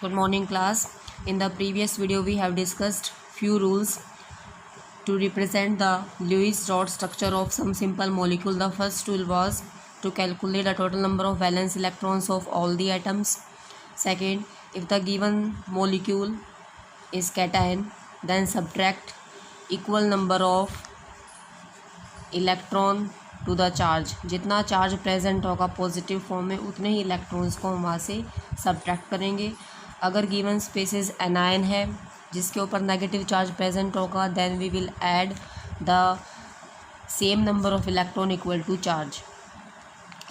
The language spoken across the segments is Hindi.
Good morning class. In the previous video we have discussed few rules to represent the Lewis dot structure of some simple molecule. The first rule was to calculate the total number of valence electrons of all the atoms. Second, if the given molecule is cation, then subtract equal number of electron to the charge. जितना चार्ज प्रेजेंट होगा पॉजिटिव फॉर्म में उतने ही इलेक्ट्रॉन्स को हम वहाँ से सब्ट्रैक्ट करेंगे. अगर गिवन स्पेसिस एनायन है जिसके ऊपर नेगेटिव चार्ज प्रेजेंट होगा then we will add the same number of electron equal to charge.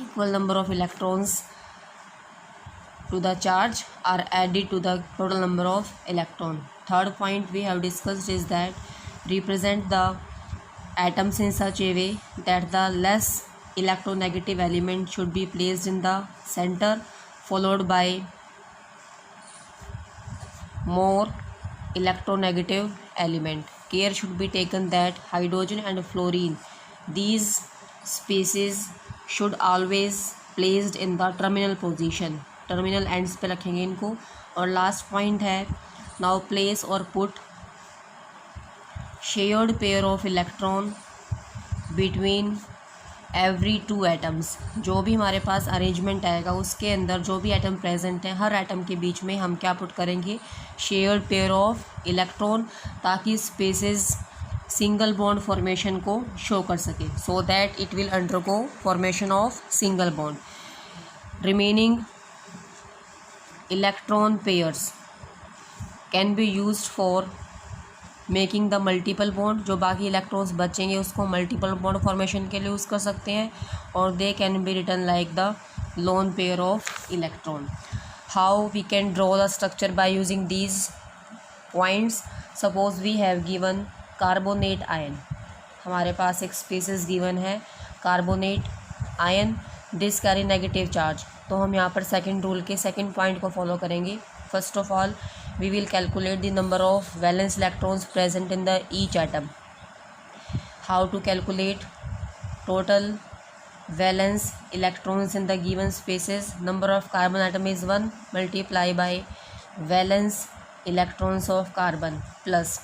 Equal number of electrons to the charge are added to the total number of electron. Third point we have discussed is that represent the atoms in such a way that the less electronegative element should be placed in the center followed by more electronegative element. Care should be taken that hydrogen and fluorine, these species should always placed in the terminal position. Terminal ends पे रखेंगे इनको. और लास्ट पॉइंट है नाउ प्लेस और put shared pair of electron between every two atoms. जो भी हमारे पास अरेंजमेंट आएगा उसके अंदर जो भी एटम प्रेजेंट है हर एटम के बीच में हम क्या पुट करेंगे, शेयर्ड पेयर ऑफ इलेक्ट्रॉन, ताकि स्पेसेस सिंगल बॉन्ड फॉर्मेशन को शो कर सके so that it will undergo formation of single bond. Remaining electron pairs can be used for making the multiple bond. जो बाकी इलेक्ट्रॉन्स बचेंगे उसको मल्टीपल बॉन्ड फॉर्मेशन के लिए यूज़ कर सकते हैं और they can be written like the lone pair of electron. How we can draw the structure by using these points. Suppose we have given carbonate ion. हमारे पास एक स्पीसीज गिवन है carbonate ion, this carry negative charge. तो हम यहाँ पर सेकंड रूल के सेकंड पॉइंट को फॉलो करेंगे. First of all we will calculate the number of valence electrons present in the each atom. How to calculate total valence electrons in the given spaces. Number of carbon atom is 1 multiply by valence electrons of carbon plus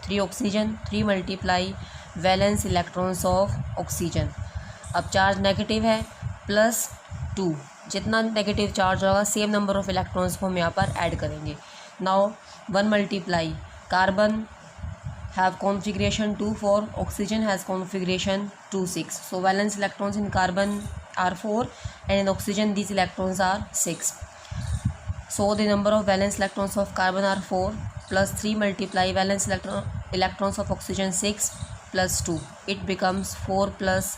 3 oxygen 3 multiply valence electrons of oxygen. अब चार्ज नेगेटिव है प्लस 2, जितना नेगेटिव चार्ज होगा सेम नंबर ऑफ इलेक्ट्रॉन्स को हम यहाँ पर ऐड करेंगे. Now 1 multiply carbon have configuration 2 4, oxygen has configuration 2 6. So valence electrons in carbon are 4 and in oxygen these electrons are 6. So the number of valence electrons of carbon are 4 plus 3 multiply valence electrons of oxygen 6 plus 2. It becomes 4 plus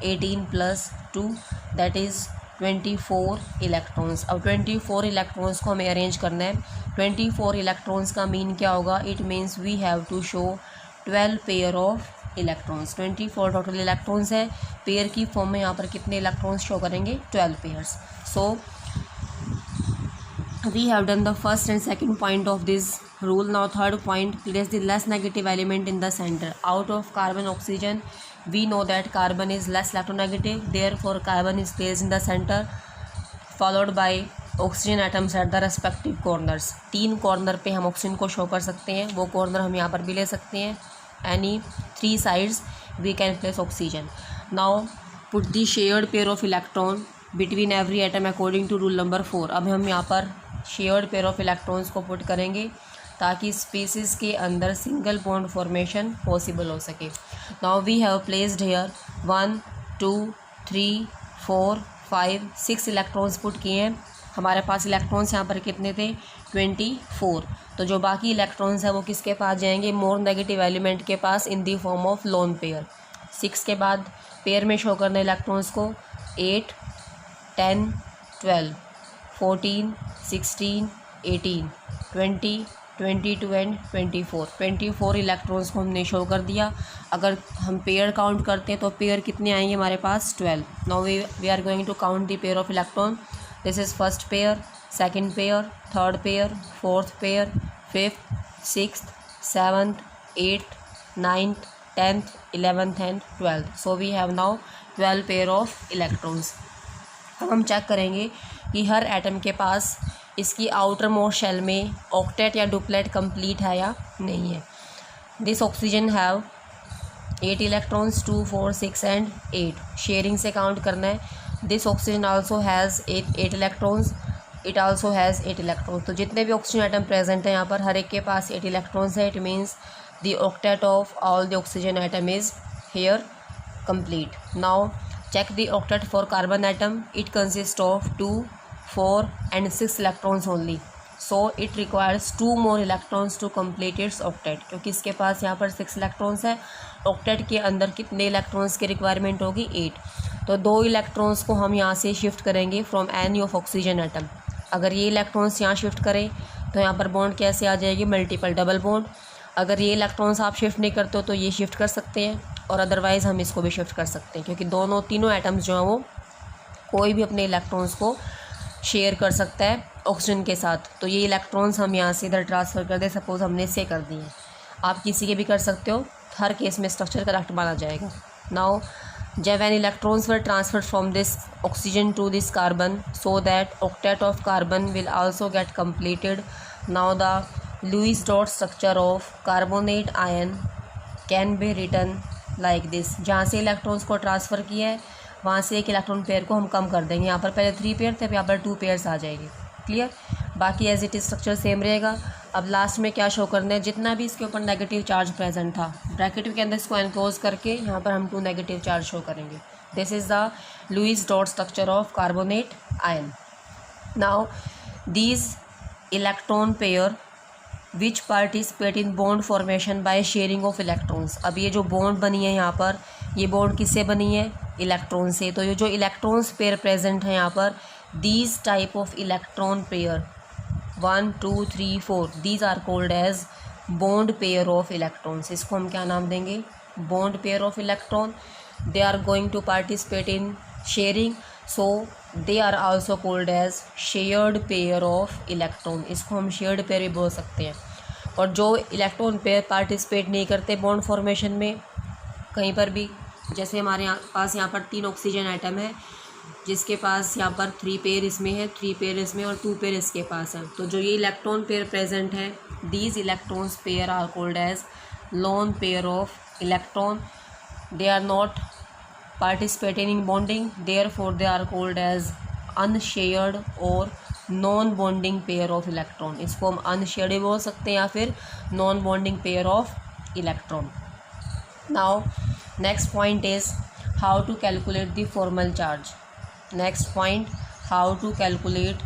18 plus 2 that is 24 electrons. अब 24 इलेक्ट्रॉन्स को हमें अरेंज करना है. 24 इलेक्ट्रॉन्स का मीन क्या होगा, it means we have to show 12 pair of electrons. 24 total electrons है, पेयर की फॉर्म में यहाँ पर कितने इलेक्ट्रॉन्स शो करेंगे, 12 pairs. So we have done the first and second point of this rule. Now third point, place the less negative element in the center. Out of carbon oxygen we know that carbon is less electronegative, therefore carbon is placed in the center followed by oxygen atoms at the respective corners. 3 corner पे हम ऑक्सीजन को शो कर सकते हैं, वो कॉर्नर हम यहाँ पर भी ले सकते हैं. Any 3 sides we can place oxygen. Now put the shared pair of electron between every atom according to rule number 4. अब हम यहाँ पर शेयर्ड पेयर ऑफ इलेक्ट्रॉन्स को पुट करेंगे ताकि स्पेसिस के अंदर सिंगल बॉन्ड फॉर्मेशन पॉसिबल हो सके. Now we have placed here 1 2 3 4 5 6 electrons put किए हैं. हमारे पास इलेक्ट्रॉन्स यहाँ पर कितने थे, 24. तो जो बाकी इलेक्ट्रॉन्स हैं वो किसके पास जाएंगे, मोर नेगेटिव एलिमेंट के पास in the form of lone pair. 6 के बाद पेयर में शो करना इलेक्ट्रॉन्स को 8 10 12 14 16 18 20 22 एंड 24. 24 इलेक्ट्रॉन्स को हमने शो कर दिया. अगर हम पेयर काउंट करते हैं तो पेयर कितने आएंगे हमारे पास, 12. Now we are going to count the pair of electron. This is first pair, second pair, third pair, fourth pair, fifth, sixth, seventh, eighth, ninth, 10th, 11th and 12th. So we have now 12 pair of electrons. अब हम चेक करेंगे कि हर एटम के पास इसकी आउटर मोस्ट शेल में ऑक्टेट या डुप्लेट कंप्लीट है या नहीं है। This oxygen have 8 electrons, 2, 4, 6 and 8 sharing से काउंट करना है। This oxygen also has 8 electrons, it also has 8 electrons. तो जितने भी ऑक्सीजन आइटम प्रेजेंट हैं यहाँ पर हर एक के पास 8 इलेक्ट्रॉन्स है। It means the octet of all the oxygen atom is here complete. Now check the octet for carbon atom. It consists of 2, 4 and 6 electrons only. So it requires 2 more electrons to complete its octet. क्योंकि इसके पास यहाँ पर 6 electrons है, octet के अंदर कितने electrons की requirement होगी 8। तो 2 electrons को हम यहाँ से shift करेंगे from any of oxygen atom। अगर ये electrons यहाँ shift करें तो यहाँ पर bond कैसे आ जाएगी, मल्टीपल डबल बॉन्ड। अगर ये इलेक्ट्रॉन्स आप शिफ्ट नहीं करते हो तो ये शिफ्ट कर सकते हैं, और अदरवाइज़ हम इसको भी शिफ्ट कर सकते हैं, क्योंकि तीनों एटम्स जो हैं वो कोई भी अपने इलेक्ट्रॉन्स को शेयर कर सकता है ऑक्सीजन के साथ। तो ये इलेक्ट्रॉन्स हम यहाँ से इधर ट्रांसफ़र कर दें। सपोज़ हमने इसे कर दिए, आप किसी के भी कर सकते हो, हर केस में स्ट्रक्चर करेक्ट माना जाएगा। नाउ जब an electrons were transferred from this oxygen to this carbon so that octet of carbon will also get completed. Now the Lewis dot structure of carbonate ion can be written like this। जहाँ से इलेक्ट्रॉन्स को ट्रांसफ़र किया है वहाँ से एक इलेक्ट्रॉन पेयर को हम कम कर देंगे। यहाँ पर पहले 3 पेयर थे, अब यहाँ पर 2 पेयर्स आ जाएगी। क्लियर, बाकी as it is structure same रहेगा। अब लास्ट में क्या शो करना है, जितना भी इसके ऊपर नेगेटिव चार्ज प्रेजेंट था ब्रैकेट के अंदर इसको एनक्लोज करके यहाँ पर हम 2 नेगेटिव चार्ज शो करेंगे। This is the Lewis dot structure of carbonate ion. Now these electron pair which participate in bond formation by sharing of electrons. अब ये जो बॉन्ड बनी है यहाँ पर, ये बॉन्ड किससे बनी है, इलेक्ट्रॉन से। तो ये जो इलेक्ट्रॉन्स पेयर प्रेजेंट है यहाँ पर, these type of electron pair 1, 2, 3, 4 these are called as bond pair of electrons. इसको हम क्या नाम देंगे, bond pair of electron. They are going to participate in sharing, so they are also called as shared pair of electron. इसको हम शेयर्ड पेयर भी बोल सकते हैं। और जो इलेक्ट्रॉन पेयर पार्टिसिपेट नहीं करते बॉन्ड फॉर्मेशन में कहीं पर भी, जैसे हमारे पास यहाँ पर 3 ऑक्सीजन आइटम है, जिसके पास यहाँ पर 3 पेयर इसमें है, 3 पेयर इसमें और 2 पेयर इसके पास है। तो जो ये इलेक्ट्रॉन पेयर प्रेजेंट है, these electrons pair are called as lone pair of electron. They are not participating in bonding, therefore they are called as unshared और non bonding pair of electron. इसको हम अनशेयर्ड भी बोल सकते हैं या फिर non bonding pair of electron. Now next point is how to calculate the formal charge. Next point, how to calculate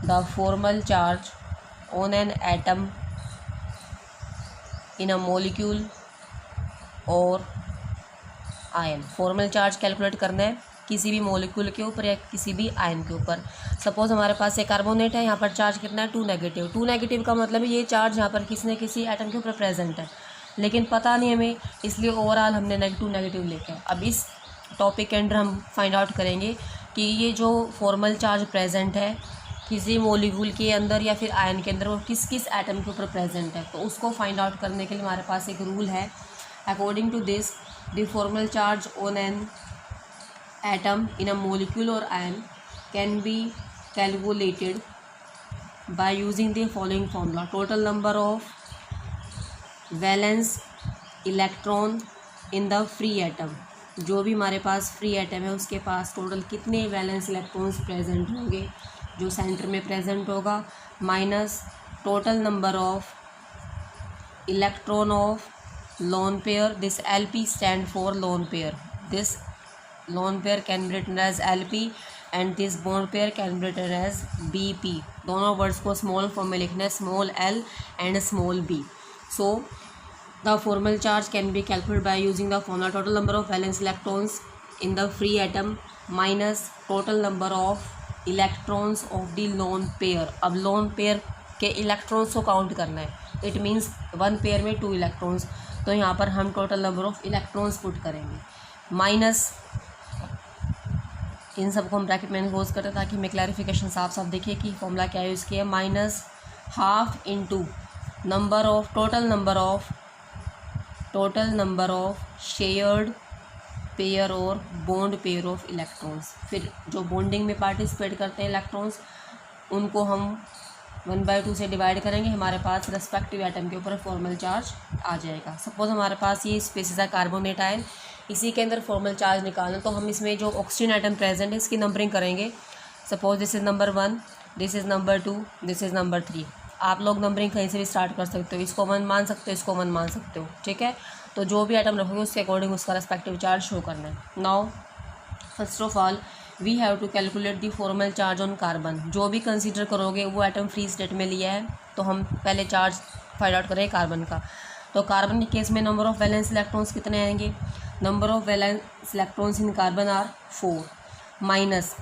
the formal charge on an atom in a molecule और आयन। फॉर्मल चार्ज कैलकुलेट करना है किसी भी मॉलिक्यूल के ऊपर या किसी भी आयन के ऊपर। सपोज हमारे पास एक कार्बोनेट है, यहाँ पर चार्ज कितना है 2 नेगेटिव। 2 नेगेटिव का मतलब है ये चार्ज यहाँ पर किसी न किसी एटम के ऊपर प्रेजेंट है, लेकिन पता नहीं हमें, इसलिए ओवरऑल हमने नेगेटिव लेके। अब इस टॉपिक के अंदर हम फाइंड आउट करेंगे कि ये जो फॉर्मल चार्ज प्रेजेंट है किसी मॉलिक्यूल के अंदर या फिर आयन के अंदर, वो किस किस एटम के ऊपर प्रेजेंट है। तो उसको फाइंड आउट करने के लिए हमारे पास एक रूल है। According to this the formal charge on an atom in a molecule or ion can be calculated by using the following formula. Total number of valence electron in the free atom। जो भी हमारे पास फ्री एटम है उसके पास टोटल कितने वैलेंस इलेक्ट्रॉन्स प्रेजेंट होंगे, जो सेंटर में प्रेजेंट होगा, minus total number of electron of lone pair। This LP stand for lone pair। This lone pair can be written as LP and this bond pair can be written as BP। दोनों वर्ड्स को स्मॉल फॉर्म में लिखना है, small l and small b। So the formal charge can be calculated by using the formula total number of valence electrons in the free atom minus total number of electrons of the lone pair। अब lone pair के इलेक्ट्रॉन्स को काउंट करना है, इट मीन्स 1 पेयर में 2 इलेक्ट्रॉन्स। तो यहाँ पर हम total number of electrons put करेंगे, माइनस इन सबको हम ब्रैकेट में एनक्लोज करते हैं ताकि हमें क्लैरिफिकेशन साफ साफ देखिए कि फॉर्मूला क्या यूज़ किया है। Minus half into number of total number of shared pair और बॉन्ड पेयर ऑफ इलेक्ट्रॉन्स। फिर जो बॉन्डिंग में पार्टिसिपेट करते हैं इलेक्ट्रॉन्स उनको हम 1/2 से डिवाइड करेंगे, हमारे पास रेस्पेक्टिव एटम के ऊपर फॉर्मल चार्ज आ जाएगा। सपोज हमारे पास ये स्पेसिस है कार्बोनेट आयन, इसी के अंदर फॉर्मल चार्ज निकालना, तो हम इसमें जो ऑक्सीजन एटम प्रेजेंट है इसकी नंबरिंग करेंगे। Suppose this is number 1, this is number 2, this is number 3। आप लोग नंबरिंग कहीं से भी स्टार्ट कर सकते हो, इसको 1 मान सकते हो, इसको 1 मान सकते हो, ठीक है। तो जो भी आइटम रखोगे उसके अकॉर्डिंग उसका रेस्पेक्टिव चार्ज शो करना है। Now first of all we have to calculate the formal charge on carbon. जो भी कंसीडर करोगे वो आइटम फ्री स्टेट में लिया है, तो हम पहले चार्ज फाइंड आउट करें कार्बन का। तो कार्बन के केस में नंबर ऑफ वैलेंस इलेक्ट्रॉन्स कितने आएंगे? Number of valence electrons in carbon are 4 minus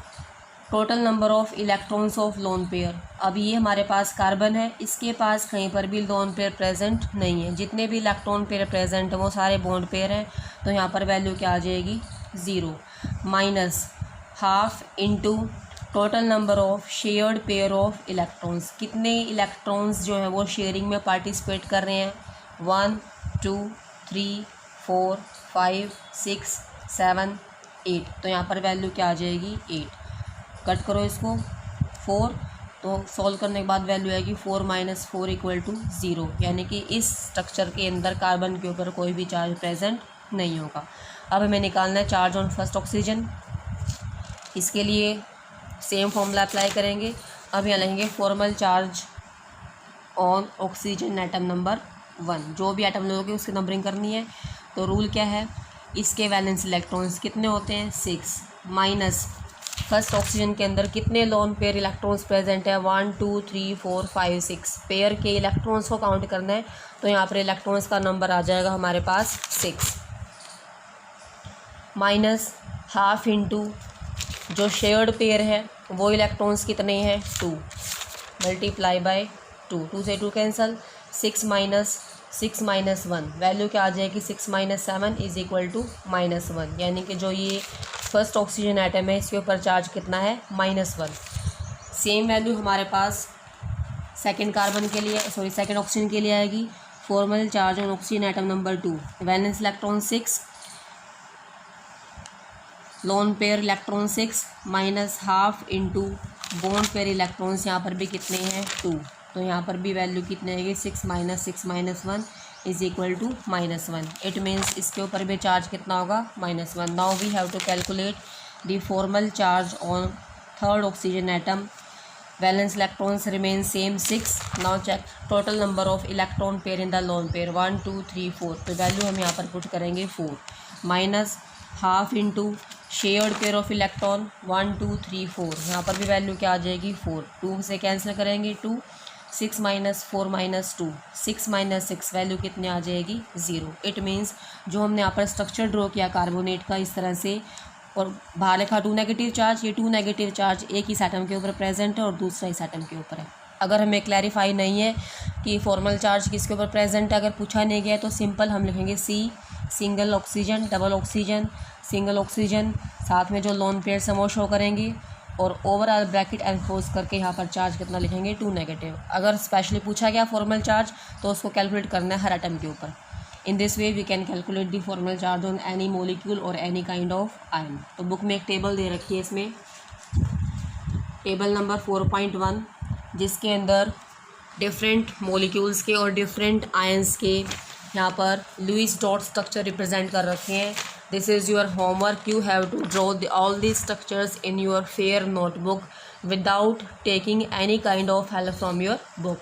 total number of electrons of lone pair. अब ये हमारे पास कार्बन है, इसके पास कहीं पर भी लोन पेयर प्रेजेंट नहीं है, जितने भी इलेक्ट्रॉन पेयर प्रेजेंट है वो सारे बॉन्ड पेयर हैं, तो यहाँ पर वैल्यू क्या आ जाएगी? 0 minus half into total number of shared pair of electrons. कितने इलेक्ट्रॉन्स जो हैं वो शेयरिंग में पार्टिसिपेट कर रहे हैं? 1 2 3 4 5 6 7 8, तो यहाँ पर वैल्यू क्या आ जाएगी? 8। कट करो इसको 4, तो सॉल्व करने के बाद वैल्यू आएगी 4 माइनस 4 इक्वल टू 0, यानी कि इस स्ट्रक्चर के अंदर कार्बन के ऊपर कोई भी चार्ज प्रेजेंट नहीं होगा। अब हमें निकालना है चार्ज ऑन फर्स्ट ऑक्सीजन। इसके लिए सेम फॉर्मूला अप्लाई करेंगे। अब यहाँ लिखेंगे formal charge on oxygen atom number 1। जो भी एटम लोगे उसकी नंबरिंग करनी है। तो रूल क्या है? इसके वैलेंस इलेक्ट्रॉन्स कितने होते हैं? 6 माइनस फर्स्ट ऑक्सीजन के अंदर कितने लोन पेयर इलेक्ट्रॉन्स प्रेजेंट है? 1 2 3 4 5 6 पेयर के इलेक्ट्रॉन्स को काउंट करना है, तो यहाँ पर इलेक्ट्रॉन्स का नंबर आ जाएगा हमारे पास 6 माइनस हाफ इंटू जो शेयर्ड पेयर है वो इलेक्ट्रॉन्स कितने हैं? 2 मल्टीप्लाई बाय 2 से 2 कैंसल, 6 माइनस 1 वैल्यू क्या आ जाएगी? 6 माइनस 7 इज इक्वल टू -1, यानी कि जो ये फर्स्ट ऑक्सीजन एटम है इसके ऊपर चार्ज कितना है? -1। सेम वैल्यू हमारे पास सेकंड ऑक्सीजन के लिए आएगी। Formal charge on oxygen atom number 2, valence electron 6, lone pair electron 6 minus half into bond pair electrons यहाँ पर भी कितने हैं? 2, तो यहाँ पर भी वैल्यू कितने आएगी? 6 minus 1 is equal to -1। It means इसके ऊपर भी चार्ज कितना होगा? -1। Now we have to calculate the formal charge on third oxygen atom. Valence electrons remain same 6। Now check total number of electron pair in the lone pair 1 2 3 4, तो वैल्यू हम यहाँ पर पुट करेंगे 4 minus half into shared pair of electron 1 2 3 4, यहाँ पर भी वैल्यू क्या आ जाएगी? 4। 2 से कैंसिल करेंगे 2, 6 माइनस 4 माइनस 2, 6 माइनस 6 वैल्यू कितनी आ जाएगी? 0। इट मीन्स जो हमने यहाँ पर स्ट्रक्चर ड्रॉ किया कार्बोनेट का इस तरह से, और बाहर लिखा 2 नेगेटिव चार्ज, ये 2 नेगेटिव चार्ज एक ही एटम के ऊपर प्रेजेंट है और दूसरा इस एटम के ऊपर है। अगर हमें क्लैरिफाई नहीं है कि फॉर्मल चार्ज किसके ऊपर प्रेजेंट है, अगर पूछा नहीं गया तो सिंपल हम लिखेंगे C single oxygen, double oxygen, single oxygen, साथ में जो लोन पेयर हैं वो शो करेंगे, और ओवरऑल ब्रैकेट एनक्लोज करके यहाँ पर चार्ज कितना लिखेंगे? 2 नेगेटिव। अगर स्पेशली पूछा गया फॉर्मल चार्ज तो उसको कैलकुलेट करना है हर एटम के ऊपर। In this way we can calculate the formal charge on any molecule और एनी काइंड ऑफ आयन। तो बुक में एक टेबल दे रखी है, इसमें टेबल नंबर 4.1, जिसके अंदर डिफरेंट मोलिक्यूल्स के और डिफरेंट आयंस के यहाँ पर लुईस डॉट स्ट्रक्चर रिप्रेजेंट कर रखे हैं। This is your homework. You have to draw all these structures in your fair notebook without taking any kind of help from your book.